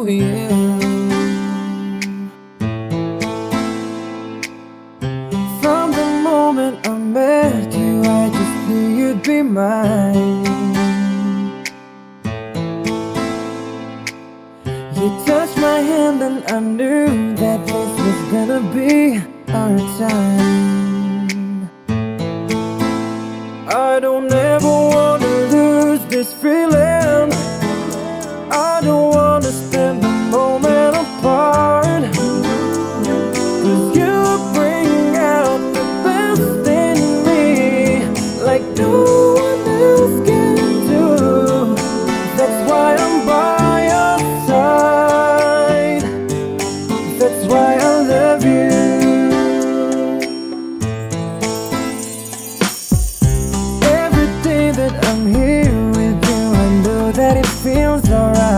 Oh yeah. From the moment I met you, I just knew you'd be mine. You touched my hand and I knew that this was gonna be our time. I don't ever wanna lose this feeling. I don't wanna spend the moment apart. 'Cause you bring out the best in me, like no one else can do. That's why I'm by your side. That's why I love you. Every day that I'm here with you, I know that it feels alright.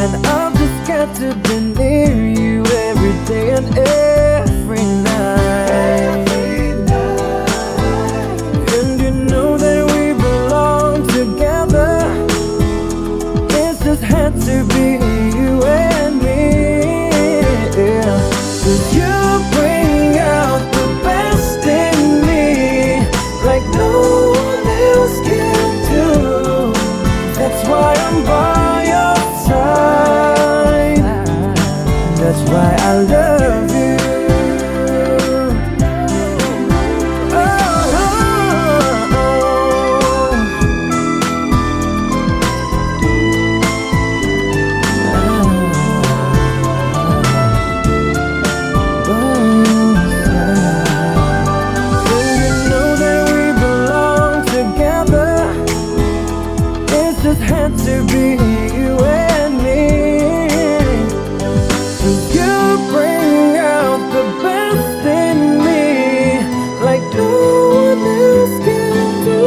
And I've just got to be near you every day and every night. And you know that we belong together. It's just had to be you and me. 'Cause you bring out the best in me, like no one else can do. That's why I'm by your side. That's why I love you. Just had to be you and me. 'Cause you bring out the best in me, like no one else can do.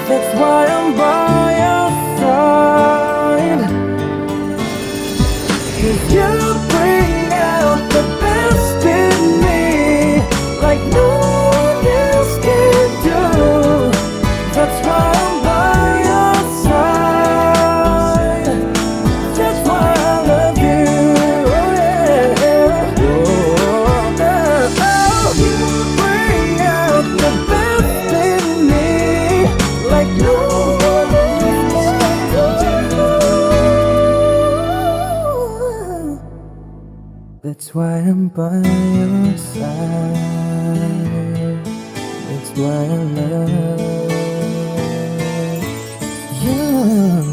That's why I'm by your side. 'Cause you bring out the best in me, like no one else can do. That's why I'm by your side. That's why I love you. Oh yeah. Oh, you bring out the best in me, like no one else can do. That's why I'm by your side. That's why I love you.